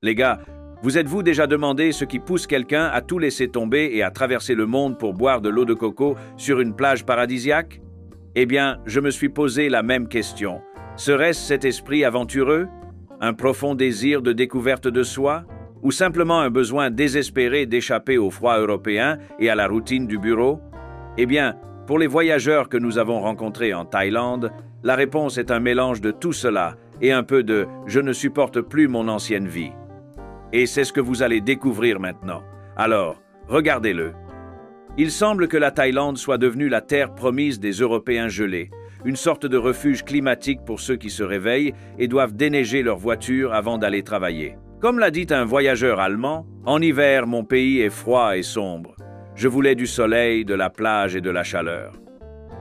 Les gars, vous êtes-vous déjà demandé ce qui pousse quelqu'un à tout laisser tomber et à traverser le monde pour boire de l'eau de coco sur une plage paradisiaque? Eh bien, je me suis posé la même question. Serait-ce cet esprit aventureux? Un profond désir de découverte de soi? Ou simplement un besoin désespéré d'échapper au froid européen et à la routine du bureau? Eh bien, pour les voyageurs que nous avons rencontrés en Thaïlande, la réponse est un mélange de tout cela et un peu de « je ne supporte plus mon ancienne vie ». Et c'est ce que vous allez découvrir maintenant. Alors, regardez-le. Il semble que la Thaïlande soit devenue la terre promise des Européens gelés, une sorte de refuge climatique pour ceux qui se réveillent et doivent déneiger leur voiture avant d'aller travailler. Comme l'a dit un voyageur allemand, « En hiver, mon pays est froid et sombre. Je voulais du soleil, de la plage et de la chaleur. »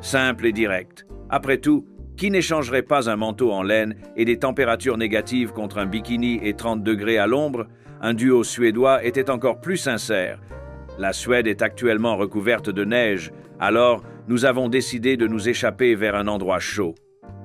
Simple et direct. Après tout, qui n'échangerait pas un manteau en laine et des températures négatives contre un bikini et 30 degrés à l'ombre? Un duo suédois était encore plus sincère. La Suède est actuellement recouverte de neige, alors nous avons décidé de nous échapper vers un endroit chaud.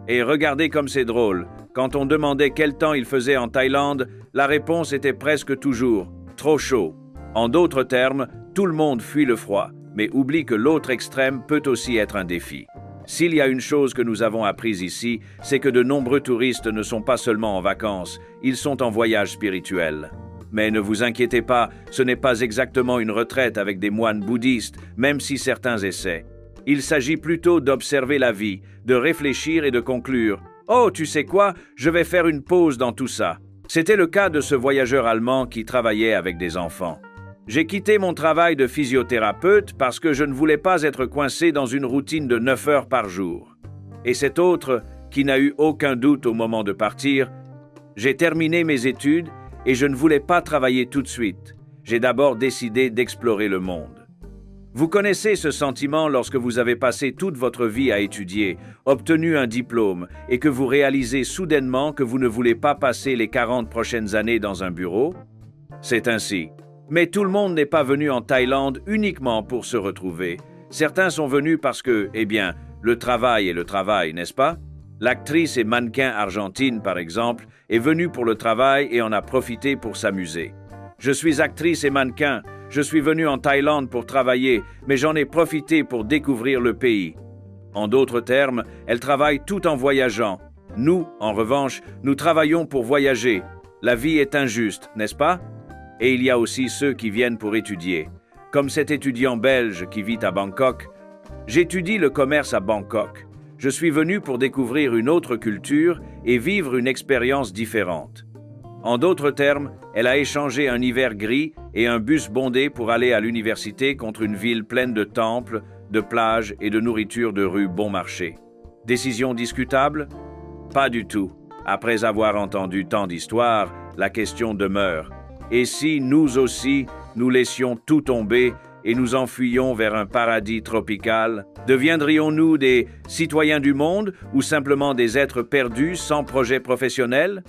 Et regardez comme c'est drôle, quand on demandait quel temps il faisait en Thaïlande, la réponse était presque toujours « trop chaud ». En d'autres termes, tout le monde fuit le froid, mais oublie que l'autre extrême peut aussi être un défi. S'il y a une chose que nous avons apprise ici, c'est que de nombreux touristes ne sont pas seulement en vacances, ils sont en voyage spirituel. Mais ne vous inquiétez pas, ce n'est pas exactement une retraite avec des moines bouddhistes, même si certains essaient. Il s'agit plutôt d'observer la vie, de réfléchir et de conclure « Oh, tu sais quoi, je vais faire une pause dans tout ça ». C'était le cas de ce voyageur allemand qui travaillait avec des enfants. J'ai quitté mon travail de physiothérapeute parce que je ne voulais pas être coincé dans une routine de 9 heures par jour. Et cet autre, qui n'a eu aucun doute au moment de partir, j'ai terminé mes études et je ne voulais pas travailler tout de suite. J'ai d'abord décidé d'explorer le monde. Vous connaissez ce sentiment lorsque vous avez passé toute votre vie à étudier, obtenu un diplôme et que vous réalisez soudainement que vous ne voulez pas passer les 40 prochaines années dans un bureau? C'est ainsi. Mais tout le monde n'est pas venu en Thaïlande uniquement pour se retrouver. Certains sont venus parce que, eh bien, le travail est le travail, n'est-ce pas? L'actrice et mannequin argentine, par exemple, est venue pour le travail et en a profité pour s'amuser. Je suis actrice et mannequin, je suis venue en Thaïlande pour travailler, mais j'en ai profité pour découvrir le pays. En d'autres termes, elle travaille tout en voyageant. Nous, en revanche, nous travaillons pour voyager. La vie est injuste, n'est-ce pas? Et il y a aussi ceux qui viennent pour étudier. Comme cet étudiant belge qui vit à Bangkok. J'étudie le commerce à Bangkok. Je suis venu pour découvrir une autre culture et vivre une expérience différente. En d'autres termes, elle a échangé un hiver gris et un bus bondé pour aller à l'université contre une ville pleine de temples, de plages et de nourriture de rue bon marché. Décision discutable? Pas du tout. Après avoir entendu tant d'histoires, la question demeure. Et si nous aussi, nous laissions tout tomber et nous enfuyions vers un paradis tropical, deviendrions-nous des citoyens du monde ou simplement des êtres perdus sans projet professionnel?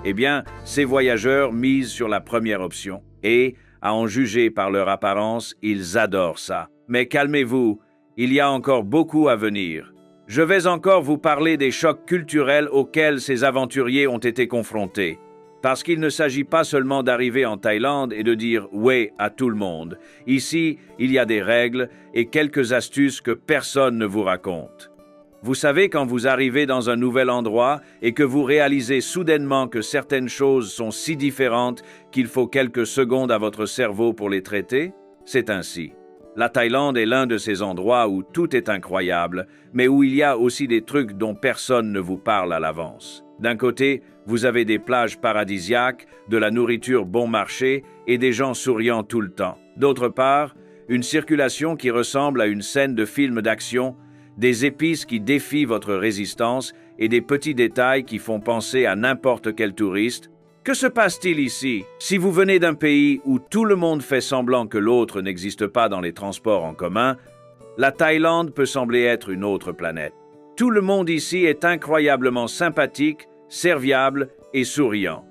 Eh bien, ces voyageurs misent sur la première option. Et, à en juger par leur apparence, ils adorent ça. Mais calmez-vous, il y a encore beaucoup à venir. Je vais encore vous parler des chocs culturels auxquels ces aventuriers ont été confrontés. Parce qu'il ne s'agit pas seulement d'arriver en Thaïlande et de dire « ouais » à tout le monde. Ici, il y a des règles et quelques astuces que personne ne vous raconte. Vous savez quand vous arrivez dans un nouvel endroit et que vous réalisez soudainement que certaines choses sont si différentes qu'il faut quelques secondes à votre cerveau pour les traiter? C'est ainsi. La Thaïlande est l'un de ces endroits où tout est incroyable, mais où il y a aussi des trucs dont personne ne vous parle à l'avance. D'un côté, vous avez des plages paradisiaques, de la nourriture bon marché et des gens souriants tout le temps. D'autre part, une circulation qui ressemble à une scène de film d'action, des épices qui défient votre résistance et des petits détails qui font penser à n'importe quel touriste. Que se passe-t-il ici? Si vous venez d'un pays où tout le monde fait semblant que l'autre n'existe pas dans les transports en commun, la Thaïlande peut sembler être une autre planète. Tout le monde ici est incroyablement sympathique, serviable et souriant.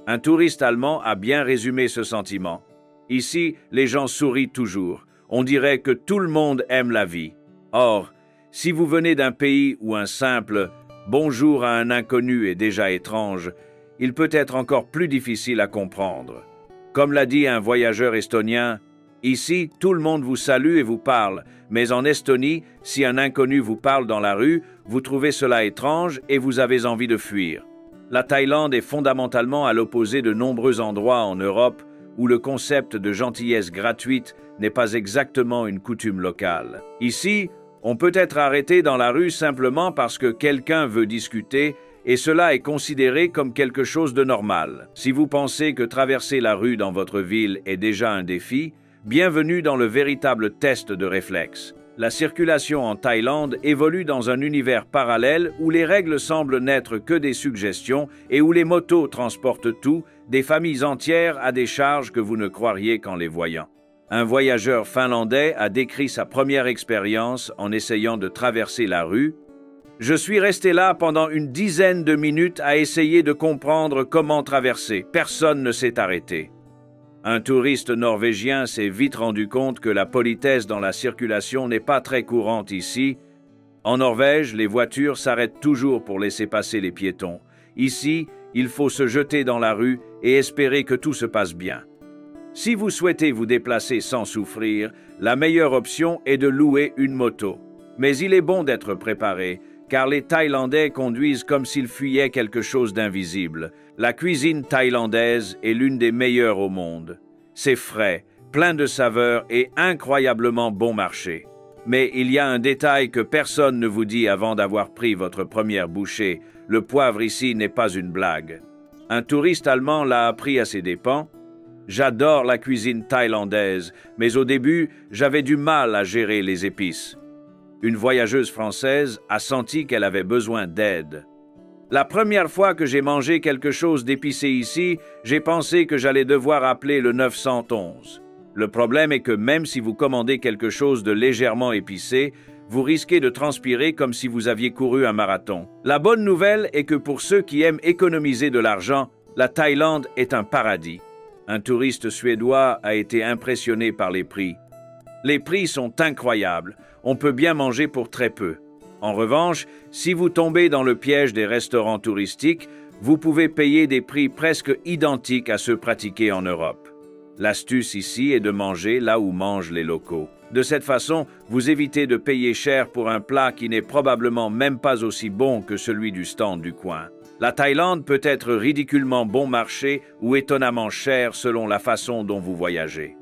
Un touriste allemand a bien résumé ce sentiment. Ici, les gens sourient toujours. On dirait que tout le monde aime la vie. Or, si vous venez d'un pays où un simple « bonjour » à un inconnu est déjà étrange, il peut être encore plus difficile à comprendre. Comme l'a dit un voyageur estonien, « Ici, tout le monde vous salue et vous parle, mais en Estonie, si un inconnu vous parle dans la rue, vous trouvez cela étrange et vous avez envie de fuir. » La Thaïlande est fondamentalement à l'opposé de nombreux endroits en Europe où le concept de gentillesse gratuite n'est pas exactement une coutume locale. Ici, on peut être arrêté dans la rue simplement parce que quelqu'un veut discuter et cela est considéré comme quelque chose de normal. Si vous pensez que traverser la rue dans votre ville est déjà un défi, bienvenue dans le véritable test de réflexe. La circulation en Thaïlande évolue dans un univers parallèle où les règles semblent n'être que des suggestions et où les motos transportent tout, des familles entières à des charges que vous ne croiriez qu'en les voyant. Un voyageur finlandais a décrit sa première expérience en essayant de traverser la rue. « Je suis resté là pendant une dizaine de minutes à essayer de comprendre comment traverser. Personne ne s'est arrêté. » Un touriste norvégien s'est vite rendu compte que la politesse dans la circulation n'est pas très courante ici. En Norvège, les voitures s'arrêtent toujours pour laisser passer les piétons. Ici, il faut se jeter dans la rue et espérer que tout se passe bien. Si vous souhaitez vous déplacer sans souffrir, la meilleure option est de louer une moto. Mais il est bon d'être préparé, car les Thaïlandais conduisent comme s'ils fuyaient quelque chose d'invisible. La cuisine thaïlandaise est l'une des meilleures au monde. C'est frais, plein de saveurs et incroyablement bon marché. Mais il y a un détail que personne ne vous dit avant d'avoir pris votre première bouchée. Le poivre ici n'est pas une blague. Un touriste allemand l'a appris à ses dépens. J'adore la cuisine thaïlandaise, mais au début, j'avais du mal à gérer les épices. Une voyageuse française a senti qu'elle avait besoin d'aide. La première fois que j'ai mangé quelque chose d'épicé ici, j'ai pensé que j'allais devoir appeler le 911. Le problème est que même si vous commandez quelque chose de légèrement épicé, vous risquez de transpirer comme si vous aviez couru un marathon. La bonne nouvelle est que pour ceux qui aiment économiser de l'argent, la Thaïlande est un paradis. Un touriste suédois a été impressionné par les prix. Les prix sont incroyables. On peut bien manger pour très peu. En revanche, si vous tombez dans le piège des restaurants touristiques, vous pouvez payer des prix presque identiques à ceux pratiqués en Europe. L'astuce ici est de manger là où mangent les locaux. De cette façon, vous évitez de payer cher pour un plat qui n'est probablement même pas aussi bon que celui du stand du coin. La Thaïlande peut être ridiculement bon marché ou étonnamment cher selon la façon dont vous voyagez.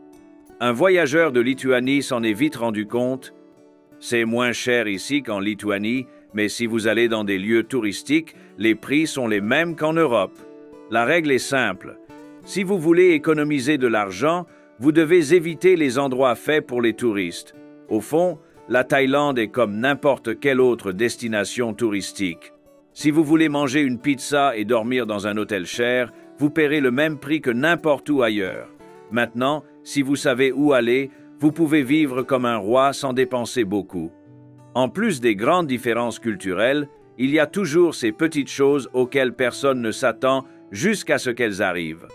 Un voyageur de Lituanie s'en est vite rendu compte. C'est moins cher ici qu'en Lituanie, mais si vous allez dans des lieux touristiques, les prix sont les mêmes qu'en Europe. La règle est simple. Si vous voulez économiser de l'argent, vous devez éviter les endroits faits pour les touristes. Au fond, la Thaïlande est comme n'importe quelle autre destination touristique. Si vous voulez manger une pizza et dormir dans un hôtel cher, vous paierez le même prix que n'importe où ailleurs. Maintenant, si vous savez où aller, vous pouvez vivre comme un roi sans dépenser beaucoup. En plus des grandes différences culturelles, il y a toujours ces petites choses auxquelles personne ne s'attend jusqu'à ce qu'elles arrivent.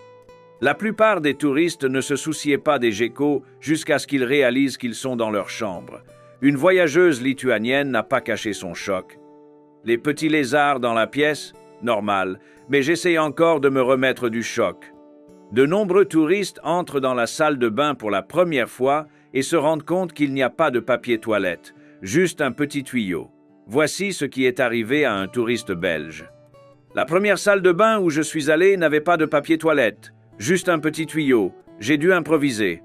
La plupart des touristes ne se souciaient pas des geckos jusqu'à ce qu'ils réalisent qu'ils sont dans leur chambre. Une voyageuse lituanienne n'a pas caché son choc. Les petits lézards dans la pièce? Normal, mais j'essaie encore de me remettre du choc. De nombreux touristes entrent dans la salle de bain pour la première fois et se rendent compte qu'il n'y a pas de papier toilette, juste un petit tuyau. Voici ce qui est arrivé à un touriste belge. La première salle de bain où je suis allé n'avait pas de papier toilette, juste un petit tuyau. J'ai dû improviser.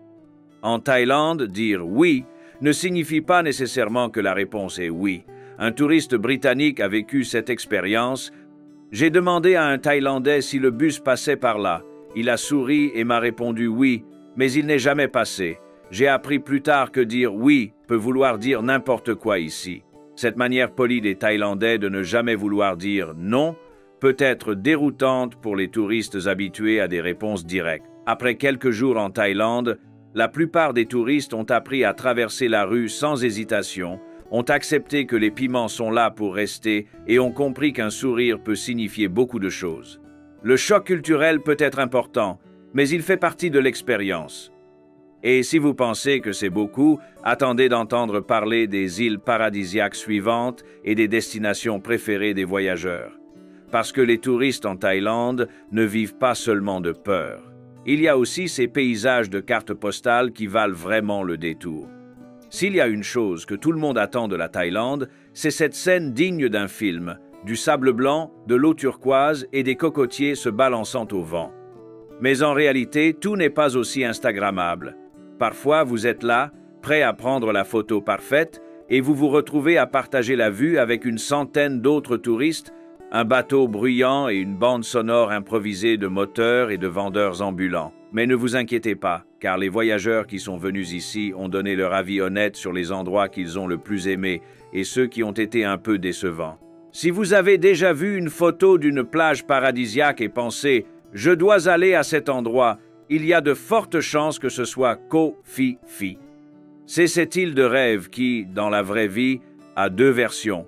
En Thaïlande, dire « oui » ne signifie pas nécessairement que la réponse est « oui ». Un touriste britannique a vécu cette expérience. J'ai demandé à un Thaïlandais si le bus passait par là. Il a souri et m'a répondu « oui », mais il n'est jamais passé. J'ai appris plus tard que dire « oui » peut vouloir dire n'importe quoi ici. Cette manière polie des Thaïlandais de ne jamais vouloir dire « non » peut être déroutante pour les touristes habitués à des réponses directes. Après quelques jours en Thaïlande, la plupart des touristes ont appris à traverser la rue sans hésitation, ont accepté que les piments sont là pour rester et ont compris qu'un sourire peut signifier beaucoup de choses. Le choc culturel peut être important, mais il fait partie de l'expérience. Et si vous pensez que c'est beaucoup, attendez d'entendre parler des îles paradisiaques suivantes et des destinations préférées des voyageurs. parce que les touristes en Thaïlande ne vivent pas seulement de peur. Il y a aussi ces paysages de cartes postales qui valent vraiment le détour. S'il y a une chose que tout le monde attend de la Thaïlande, c'est cette scène digne d'un film, du sable blanc, de l'eau turquoise et des cocotiers se balançant au vent. Mais en réalité, tout n'est pas aussi instagrammable. Parfois, vous êtes là, prêt à prendre la photo parfaite, et vous vous retrouvez à partager la vue avec une centaine d'autres touristes, un bateau bruyant et une bande sonore improvisée de moteurs et de vendeurs ambulants. Mais ne vous inquiétez pas, car les voyageurs qui sont venus ici ont donné leur avis honnête sur les endroits qu'ils ont le plus aimés et ceux qui ont été un peu décevants. Si vous avez déjà vu une photo d'une plage paradisiaque et pensé « Je dois aller à cet endroit », il y a de fortes chances que ce soit Koh Phi Phi. C'est cette île de rêve qui, dans la vraie vie, a deux versions,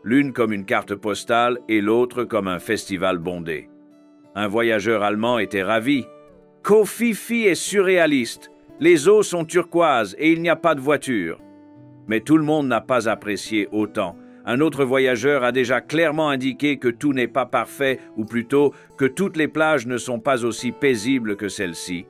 l'une comme une carte postale et l'autre comme un festival bondé. Un voyageur allemand était ravi. Koh Phi Phi est surréaliste, les eaux sont turquoises et il n'y a pas de voiture. Mais tout le monde n'a pas apprécié autant. Un autre voyageur a déjà clairement indiqué que tout n'est pas parfait, ou plutôt que toutes les plages ne sont pas aussi paisibles que celle-ci.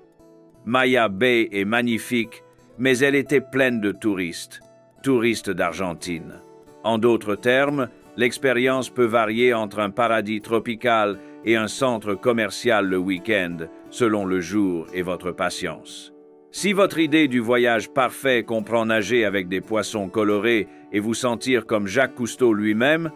Maya Bay est magnifique, mais elle était pleine de touristes d'Argentine. En d'autres termes, l'expérience peut varier entre un paradis tropical et un centre commercial le week-end, selon le jour et votre patience. Si votre idée du voyage parfait comprend nager avec des poissons colorés et vous sentir comme Jacques Cousteau lui-même,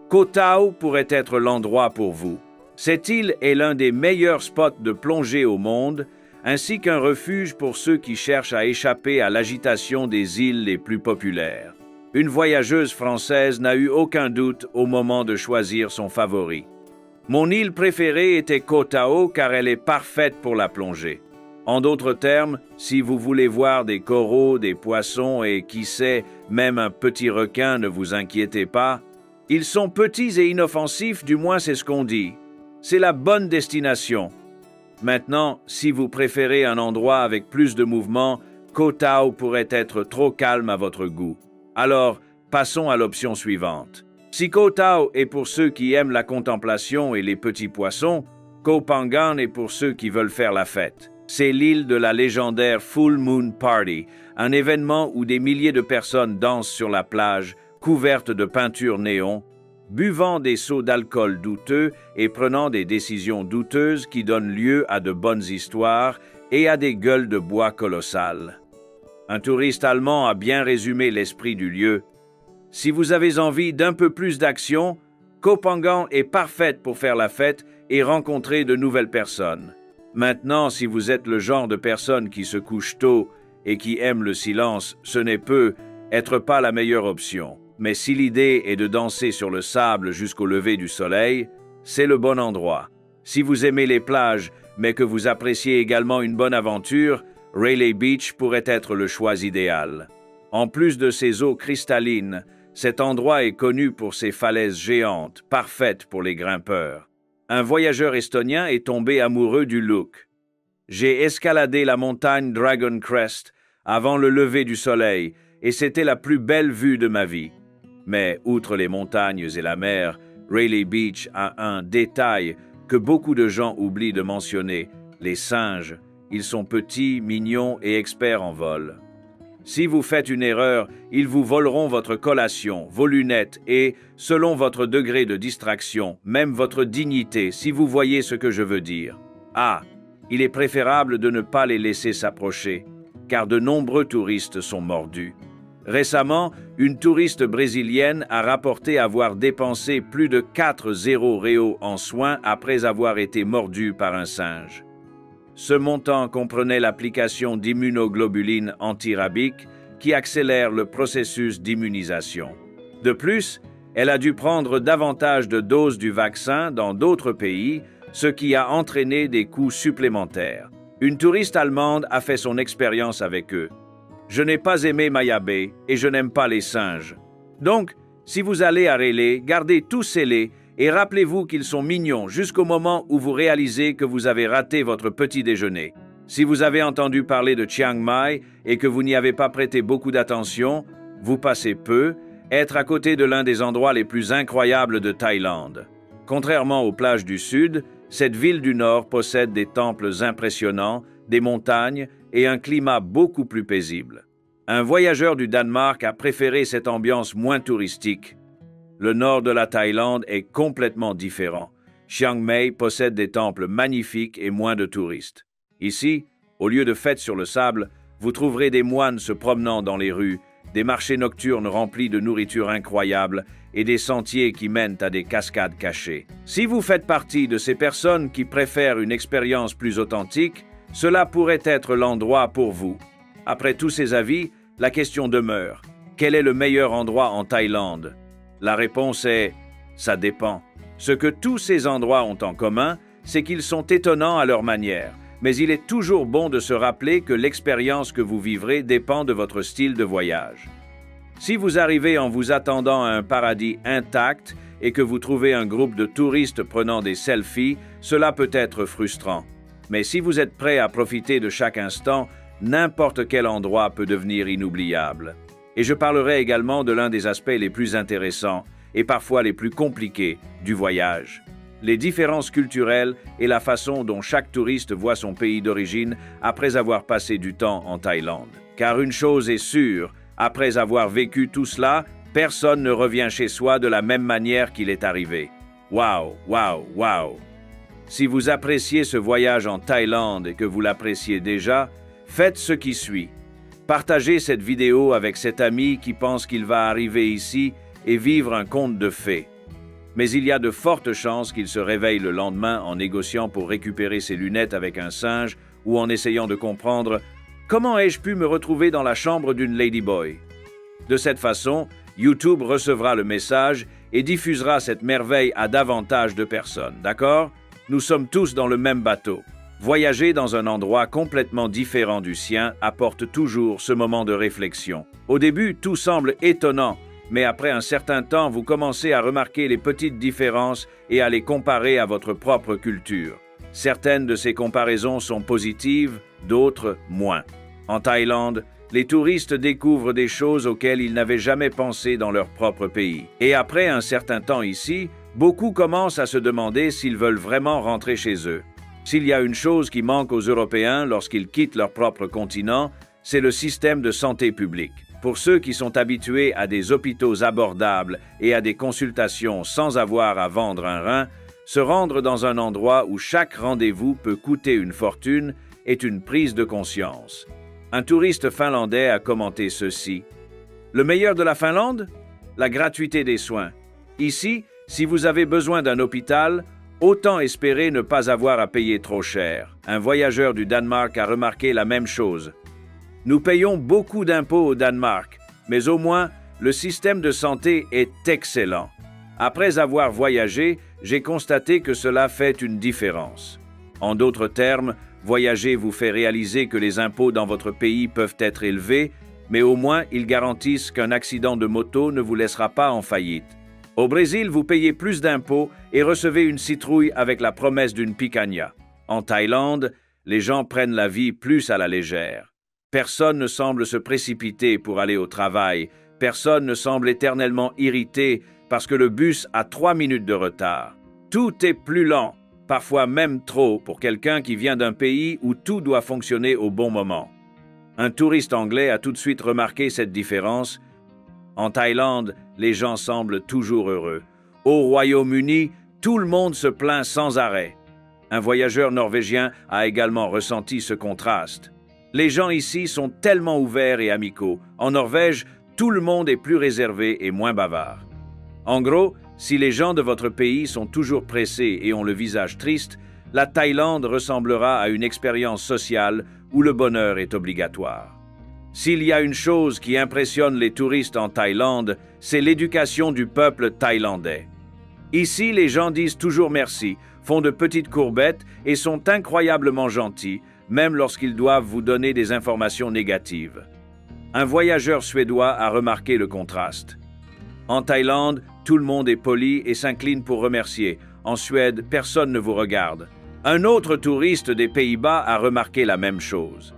Koh Tao pourrait être l'endroit pour vous. Cette île est l'un des meilleurs spots de plongée au monde, ainsi qu'un refuge pour ceux qui cherchent à échapper à l'agitation des îles les plus populaires. Une voyageuse française n'a eu aucun doute au moment de choisir son favori. Mon île préférée était Koh Tao car elle est parfaite pour la plongée. En d'autres termes, si vous voulez voir des coraux, des poissons et, qui sait, même un petit requin, ne vous inquiétez pas. Ils sont petits et inoffensifs, du moins c'est ce qu'on dit. C'est la bonne destination. Maintenant, si vous préférez un endroit avec plus de mouvement, Koh Tao pourrait être trop calme à votre goût. Alors, passons à l'option suivante. Si Koh Tao est pour ceux qui aiment la contemplation et les petits poissons, Koh Phangan est pour ceux qui veulent faire la fête. C'est l'île de la légendaire Full Moon Party, un événement où des milliers de personnes dansent sur la plage, couvertes de peintures néon, buvant des seaux d'alcool douteux et prenant des décisions douteuses qui donnent lieu à de bonnes histoires et à des gueules de bois colossales. Un touriste allemand a bien résumé l'esprit du lieu. Si vous avez envie d'un peu plus d'action, Koh Phangan est parfaite pour faire la fête et rencontrer de nouvelles personnes. Maintenant, si vous êtes le genre de personne qui se couche tôt et qui aime le silence, ce n'est peut-être pas la meilleure option. Mais si l'idée est de danser sur le sable jusqu'au lever du soleil, c'est le bon endroit. Si vous aimez les plages, mais que vous appréciez également une bonne aventure, Railay Beach pourrait être le choix idéal. En plus de ses eaux cristallines, cet endroit est connu pour ses falaises géantes, parfaites pour les grimpeurs. Un voyageur estonien est tombé amoureux du look. J'ai escaladé la montagne Dragon Crest avant le lever du soleil et c'était la plus belle vue de ma vie. Mais outre les montagnes et la mer, Railay Beach a un détail que beaucoup de gens oublient de mentionner, les singes. Ils sont petits, mignons et experts en vol. Si vous faites une erreur, ils vous voleront votre collation, vos lunettes et, selon votre degré de distraction, même votre dignité, si vous voyez ce que je veux dire. Ah, il est préférable de ne pas les laisser s'approcher, car de nombreux touristes sont mordus. Récemment, une touriste brésilienne a rapporté avoir dépensé plus de 4 réaux en soins après avoir été mordue par un singe. Ce montant comprenait l'application d'immunoglobulines antirabiques qui accélère le processus d'immunisation. De plus, elle a dû prendre davantage de doses du vaccin dans d'autres pays, ce qui a entraîné des coûts supplémentaires. Une touriste allemande a fait son expérience avec eux. Je n'ai pas aimé Maya Bay et je n'aime pas les singes. Donc, si vous allez à Railay, gardez tout scellé et rappelez-vous qu'ils sont mignons jusqu'au moment où vous réalisez que vous avez raté votre petit déjeuner. Si vous avez entendu parler de Chiang Mai et que vous n'y avez pas prêté beaucoup d'attention, vous passez peu, être à côté de l'un des endroits les plus incroyables de Thaïlande. Contrairement aux plages du sud, cette ville du nord possède des temples impressionnants, des montagnes et un climat beaucoup plus paisible. Un voyageur du Danemark a préféré cette ambiance moins touristique. Le nord de la Thaïlande est complètement différent. Chiang Mai possède des temples magnifiques et moins de touristes. Ici, au lieu de fêtes sur le sable, vous trouverez des moines se promenant dans les rues, des marchés nocturnes remplis de nourriture incroyable et des sentiers qui mènent à des cascades cachées. Si vous faites partie de ces personnes qui préfèrent une expérience plus authentique, cela pourrait être l'endroit pour vous. Après tous ces avis, la question demeure. Quel est le meilleur endroit en Thaïlande? La réponse est « ça dépend ». Ce que tous ces endroits ont en commun, c'est qu'ils sont étonnants à leur manière, mais il est toujours bon de se rappeler que l'expérience que vous vivrez dépend de votre style de voyage. Si vous arrivez en vous attendant à un paradis intact et que vous trouvez un groupe de touristes prenant des selfies, cela peut être frustrant. Mais si vous êtes prêt à profiter de chaque instant, n'importe quel endroit peut devenir inoubliable. Et je parlerai également de l'un des aspects les plus intéressants et parfois les plus compliqués du voyage. Les différences culturelles et la façon dont chaque touriste voit son pays d'origine après avoir passé du temps en Thaïlande. Car une chose est sûre, après avoir vécu tout cela, personne ne revient chez soi de la même manière qu'il est arrivé. Waouh, waouh, waouh! Si vous appréciez ce voyage en Thaïlande et que vous l'appréciez déjà, faites ce qui suit. Partagez cette vidéo avec cet ami qui pense qu'il va arriver ici et vivre un conte de fées. Mais il y a de fortes chances qu'il se réveille le lendemain en négociant pour récupérer ses lunettes avec un singe ou en essayant de comprendre « Comment ai-je pu me retrouver dans la chambre d'une ladyboy ?» De cette façon, YouTube recevra le message et diffusera cette merveille à davantage de personnes, d'accord? Nous sommes tous dans le même bateau. Voyager dans un endroit complètement différent du sien apporte toujours ce moment de réflexion. Au début, tout semble étonnant, mais après un certain temps, vous commencez à remarquer les petites différences et à les comparer à votre propre culture. Certaines de ces comparaisons sont positives, d'autres moins. En Thaïlande, les touristes découvrent des choses auxquelles ils n'avaient jamais pensé dans leur propre pays. Et après un certain temps ici, beaucoup commencent à se demander s'ils veulent vraiment rentrer chez eux. S'il y a une chose qui manque aux Européens lorsqu'ils quittent leur propre continent, c'est le système de santé publique. Pour ceux qui sont habitués à des hôpitaux abordables et à des consultations sans avoir à vendre un rein, se rendre dans un endroit où chaque rendez-vous peut coûter une fortune est une prise de conscience. Un touriste finlandais a commenté ceci. « Le meilleur de la Finlande? La gratuité des soins. Ici, si vous avez besoin d'un hôpital, autant espérer ne pas avoir à payer trop cher. » Un voyageur du Danemark a remarqué la même chose. Nous payons beaucoup d'impôts au Danemark, mais au moins, le système de santé est excellent. Après avoir voyagé, j'ai constaté que cela fait une différence. En d'autres termes, voyager vous fait réaliser que les impôts dans votre pays peuvent être élevés, mais au moins ils garantissent qu'un accident de moto ne vous laissera pas en faillite. Au Brésil, vous payez plus d'impôts et recevez une citrouille avec la promesse d'une picanha. En Thaïlande, les gens prennent la vie plus à la légère. Personne ne semble se précipiter pour aller au travail. Personne ne semble éternellement irrité parce que le bus a 3 minutes de retard. Tout est plus lent, parfois même trop, pour quelqu'un qui vient d'un pays où tout doit fonctionner au bon moment. Un touriste anglais a tout de suite remarqué cette différence. En Thaïlande, les gens semblent toujours heureux. Au Royaume-Uni, tout le monde se plaint sans arrêt. Un voyageur norvégien a également ressenti ce contraste. Les gens ici sont tellement ouverts et amicaux. En Norvège, tout le monde est plus réservé et moins bavard. En gros, si les gens de votre pays sont toujours pressés et ont le visage triste, la Thaïlande ressemblera à une expérience sociale où le bonheur est obligatoire. S'il y a une chose qui impressionne les touristes en Thaïlande, c'est l'éducation du peuple thaïlandais. Ici, les gens disent toujours merci, font de petites courbettes et sont incroyablement gentils, même lorsqu'ils doivent vous donner des informations négatives. Un voyageur suédois a remarqué le contraste. En Thaïlande, tout le monde est poli et s'incline pour remercier. En Suède, personne ne vous regarde. Un autre touriste des Pays-Bas a remarqué la même chose.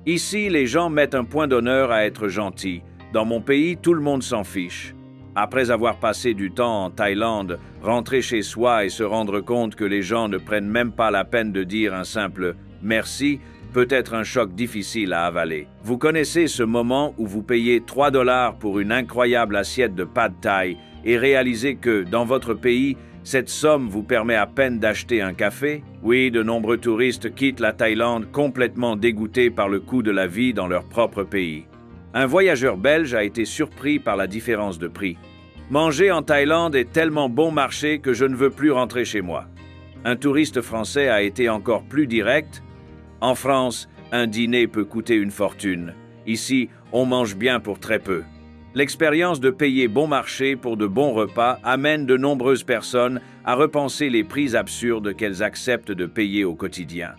Ici, les gens mettent un point d'honneur à être gentils. Dans mon pays, tout le monde s'en fiche. Après avoir passé du temps en Thaïlande, rentrer chez soi et se rendre compte que les gens ne prennent même pas la peine de dire un simple « merci » peut être un choc difficile à avaler. Vous connaissez ce moment où vous payez 3 $ pour une incroyable assiette de pad thai et réalisez que, dans votre pays, cette somme vous permet à peine d'acheter un café? Oui, de nombreux touristes quittent la Thaïlande complètement dégoûtés par le coût de la vie dans leur propre pays. Un voyageur belge a été surpris par la différence de prix. Manger en Thaïlande est tellement bon marché que je ne veux plus rentrer chez moi. Un touriste français a été encore plus direct. En France, un dîner peut coûter une fortune. Ici, on mange bien pour très peu. L'expérience de payer bon marché pour de bons repas amène de nombreuses personnes à repenser les prix absurdes qu'elles acceptent de payer au quotidien.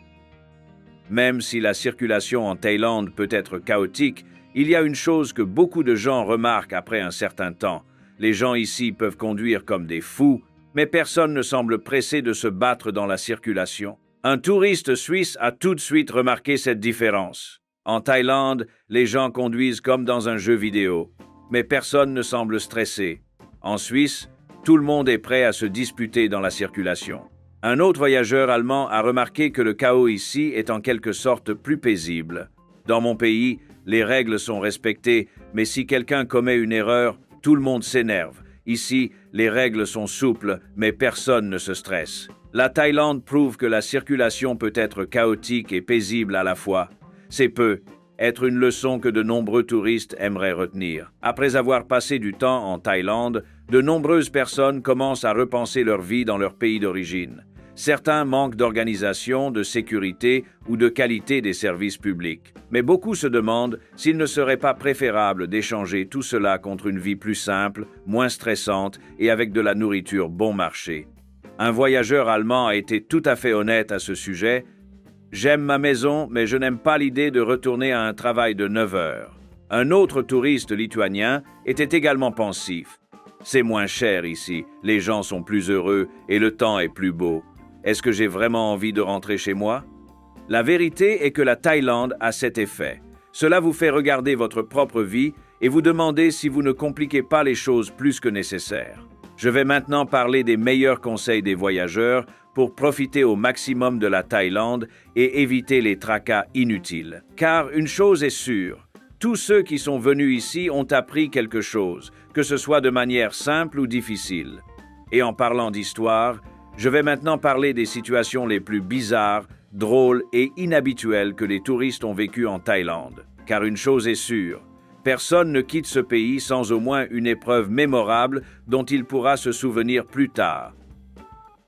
Même si la circulation en Thaïlande peut être chaotique, il y a une chose que beaucoup de gens remarquent après un certain temps. Les gens ici peuvent conduire comme des fous, mais personne ne semble pressé de se battre dans la circulation. Un touriste suisse a tout de suite remarqué cette différence. En Thaïlande, les gens conduisent comme dans un jeu vidéo, mais personne ne semble stressé. En Suisse, tout le monde est prêt à se disputer dans la circulation. Un autre voyageur allemand a remarqué que le chaos ici est en quelque sorte plus paisible. Dans mon pays, les règles sont respectées, mais si quelqu'un commet une erreur, tout le monde s'énerve. Ici, les règles sont souples, mais personne ne se stresse. La Thaïlande prouve que la circulation peut être chaotique et paisible à la fois. C'est peu être une leçon que de nombreux touristes aimeraient retenir. Après avoir passé du temps en Thaïlande, de nombreuses personnes commencent à repenser leur vie dans leur pays d'origine. Certains manquent d'organisation, de sécurité ou de qualité des services publics. Mais beaucoup se demandent s'il ne serait pas préférable d'échanger tout cela contre une vie plus simple, moins stressante et avec de la nourriture bon marché. Un voyageur allemand a été tout à fait honnête à ce sujet. « J'aime ma maison, mais je n'aime pas l'idée de retourner à un travail de 9 heures. » Un autre touriste lituanien était également pensif. « C'est moins cher ici, les gens sont plus heureux et le temps est plus beau. Est-ce que j'ai vraiment envie de rentrer chez moi? » La vérité est que la Thaïlande a cet effet. Cela vous fait regarder votre propre vie et vous demander si vous ne compliquez pas les choses plus que nécessaire. Je vais maintenant parler des meilleurs conseils des voyageurs pour profiter au maximum de la Thaïlande et éviter les tracas inutiles. Car une chose est sûre, tous ceux qui sont venus ici ont appris quelque chose, que ce soit de manière simple ou difficile. Et en parlant d'histoire, je vais maintenant parler des situations les plus bizarres, drôles et inhabituelles que les touristes ont vécues en Thaïlande. Car une chose est sûre, personne ne quitte ce pays sans au moins une épreuve mémorable dont il pourra se souvenir plus tard.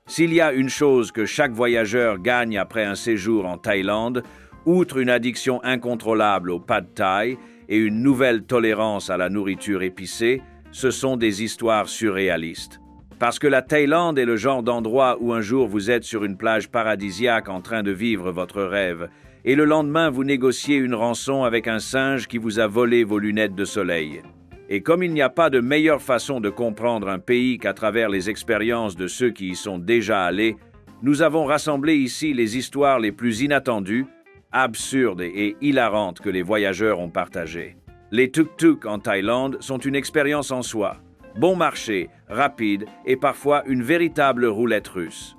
S'il y a une chose que chaque voyageur gagne après un séjour en Thaïlande, outre une addiction incontrôlable au pad thai et une nouvelle tolérance à la nourriture épicée, ce sont des histoires surréalistes. Parce que la Thaïlande est le genre d'endroit où un jour vous êtes sur une plage paradisiaque en train de vivre votre rêve, et le lendemain vous négociez une rançon avec un singe qui vous a volé vos lunettes de soleil. Et comme il n'y a pas de meilleure façon de comprendre un pays qu'à travers les expériences de ceux qui y sont déjà allés, nous avons rassemblé ici les histoires les plus inattendues, absurdes et hilarantes que les voyageurs ont partagées. Les tuk-tuk en Thaïlande sont une expérience en soi. Bon marché, rapide et parfois une véritable roulette russe.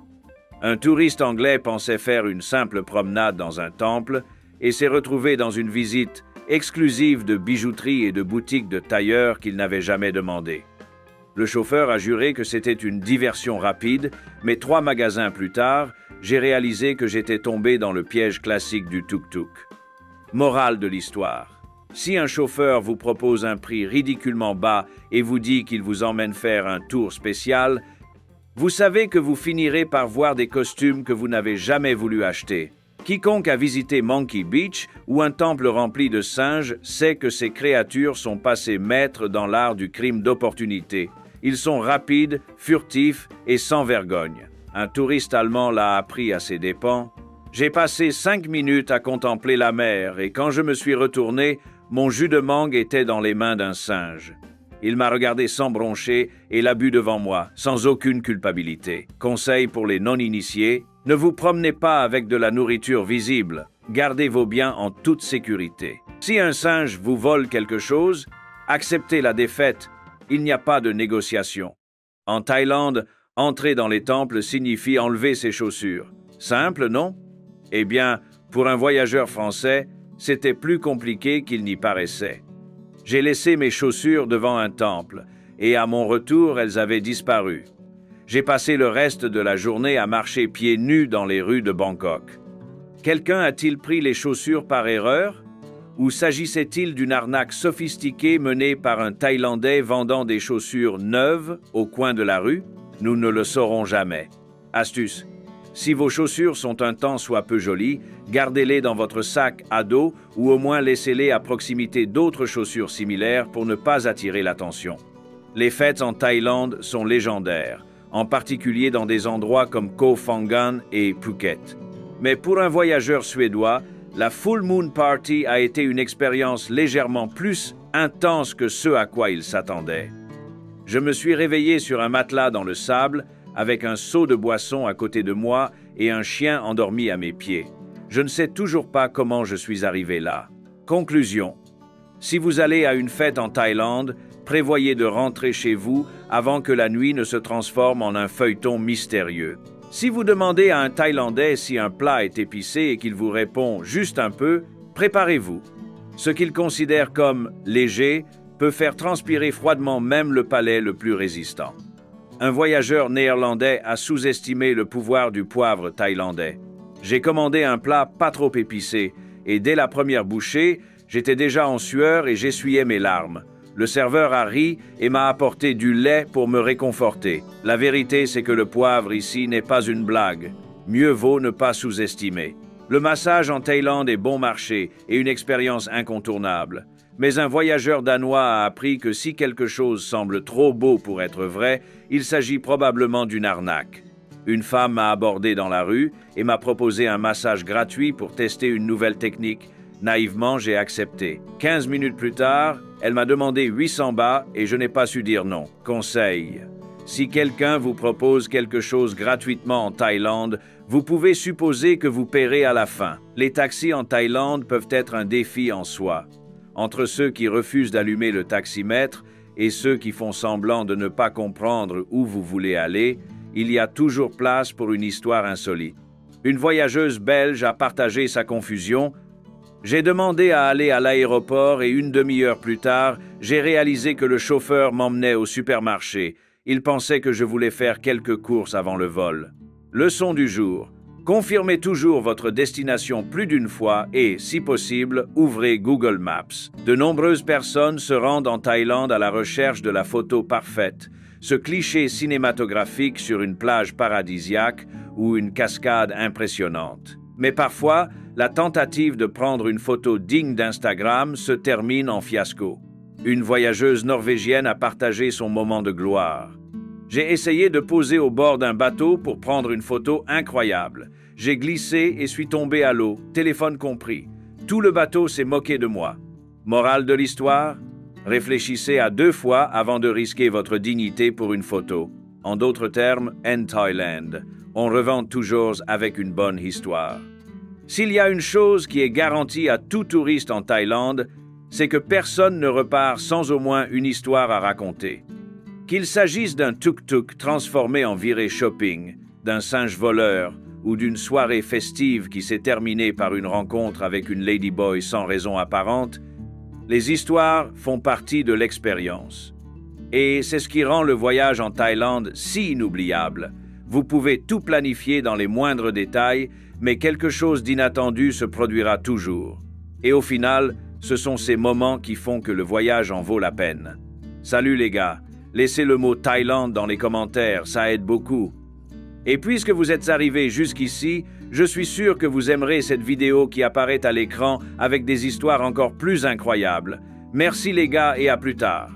Un touriste anglais pensait faire une simple promenade dans un temple et s'est retrouvé dans une visite exclusive de bijouterie et de boutiques de tailleurs qu'il n'avait jamais demandé. Le chauffeur a juré que c'était une diversion rapide, mais 3 magasins plus tard, j'ai réalisé que j'étais tombé dans le piège classique du tuk-tuk. Morale de l'histoire. Si un chauffeur vous propose un prix ridiculement bas et vous dit qu'il vous emmène faire un tour spécial, vous savez que vous finirez par voir des costumes que vous n'avez jamais voulu acheter. Quiconque a visité Monkey Beach ou un temple rempli de singes sait que ces créatures sont passées maîtres dans l'art du crime d'opportunité. Ils sont rapides, furtifs et sans vergogne. Un touriste allemand l'a appris à ses dépens. J'ai passé 5 minutes à contempler la mer et quand je me suis retourné, mon jus de mangue était dans les mains d'un singe. Il m'a regardé sans broncher et l'a bu devant moi, sans aucune culpabilité. Conseil pour les non-initiés, ne vous promenez pas avec de la nourriture visible. Gardez vos biens en toute sécurité. Si un singe vous vole quelque chose, acceptez la défaite, Il n'y a pas de négociation. En Thaïlande, entrer dans les temples signifie enlever ses chaussures. Simple, non? Eh bien, pour un voyageur français, c'était plus compliqué qu'il n'y paraissait. J'ai laissé mes chaussures devant un temple, et à mon retour, elles avaient disparu. J'ai passé le reste de la journée à marcher pieds nus dans les rues de Bangkok. Quelqu'un a-t-il pris les chaussures par erreur? Ou s'agissait-il d'une arnaque sophistiquée menée par un Thaïlandais vendant des chaussures neuves au coin de la rue? Nous ne le saurons jamais. Astuce. Si vos chaussures sont un tant soit peu jolies, gardez-les dans votre sac à dos ou au moins laissez-les à proximité d'autres chaussures similaires pour ne pas attirer l'attention. Les fêtes en Thaïlande sont légendaires, en particulier dans des endroits comme Koh Phangan et Phuket. Mais pour un voyageur suédois, la Full Moon Party a été une expérience légèrement plus intense que ce à quoi il s'attendait. Je me suis réveillé sur un matelas dans le sable, avec un seau de boisson à côté de moi et un chien endormi à mes pieds. Je ne sais toujours pas comment je suis arrivé là. Conclusion. Si vous allez à une fête en Thaïlande, prévoyez de rentrer chez vous avant que la nuit ne se transforme en un feuilleton mystérieux. Si vous demandez à un Thaïlandais si un plat est épicé et qu'il vous répond « juste un peu », préparez-vous. Ce qu'il considère comme « léger » peut faire transpirer froidement même le palais le plus résistant. Un voyageur néerlandais a sous-estimé le pouvoir du poivre thaïlandais. J'ai commandé un plat pas trop épicé, et dès la première bouchée, j'étais déjà en sueur et j'essuyais mes larmes. Le serveur a ri et m'a apporté du lait pour me réconforter. La vérité, c'est que le poivre ici n'est pas une blague. Mieux vaut ne pas sous-estimer. Le massage en Thaïlande est bon marché et une expérience incontournable. Mais un voyageur danois a appris que si quelque chose semble trop beau pour être vrai, il s'agit probablement d'une arnaque. Une femme m'a abordé dans la rue et m'a proposé un massage gratuit pour tester une nouvelle technique. Naïvement, j'ai accepté. 15 minutes plus tard, elle m'a demandé 800 bahts et je n'ai pas su dire non. Conseil. Si quelqu'un vous propose quelque chose gratuitement en Thaïlande, vous pouvez supposer que vous paierez à la fin. Les taxis en Thaïlande peuvent être un défi en soi. Entre ceux qui refusent d'allumer le taximètre et ceux qui font semblant de ne pas comprendre où vous voulez aller, il y a toujours place pour une histoire insolite. Une voyageuse belge a partagé sa confusion. J'ai demandé à aller à l'aéroport et une demi-heure plus tard, j'ai réalisé que le chauffeur m'emmenait au supermarché. Il pensait que je voulais faire quelques courses avant le vol. Leçon du jour. Confirmez toujours votre destination plus d'une fois et, si possible, ouvrez Google Maps. De nombreuses personnes se rendent en Thaïlande à la recherche de la photo parfaite, ce cliché cinématographique sur une plage paradisiaque ou une cascade impressionnante. Mais parfois, la tentative de prendre une photo digne d'Instagram se termine en fiasco. Une voyageuse norvégienne a partagé son moment de gloire. J'ai essayé de poser au bord d'un bateau pour prendre une photo incroyable. J'ai glissé et suis tombé à l'eau, téléphone compris. Tout le bateau s'est moqué de moi. Morale de l'histoire? Réfléchissez à 2 fois avant de risquer votre dignité pour une photo. En d'autres termes, en Thailand, on revend toujours avec une bonne histoire. S'il y a une chose qui est garantie à tout touriste en Thaïlande, c'est que personne ne repart sans au moins une histoire à raconter. Qu'il s'agisse d'un tuk-tuk transformé en virée shopping, d'un singe voleur ou d'une soirée festive qui s'est terminée par une rencontre avec une ladyboy sans raison apparente, les histoires font partie de l'expérience. Et c'est ce qui rend le voyage en Thaïlande si inoubliable. Vous pouvez tout planifier dans les moindres détails, mais quelque chose d'inattendu se produira toujours. Et au final, ce sont ces moments qui font que le voyage en vaut la peine. Salut les gars! Laissez le mot Thaïlande dans les commentaires, ça aide beaucoup. Et puisque vous êtes arrivés jusqu'ici, je suis sûr que vous aimerez cette vidéo qui apparaît à l'écran avec des histoires encore plus incroyables. Merci les gars et à plus tard.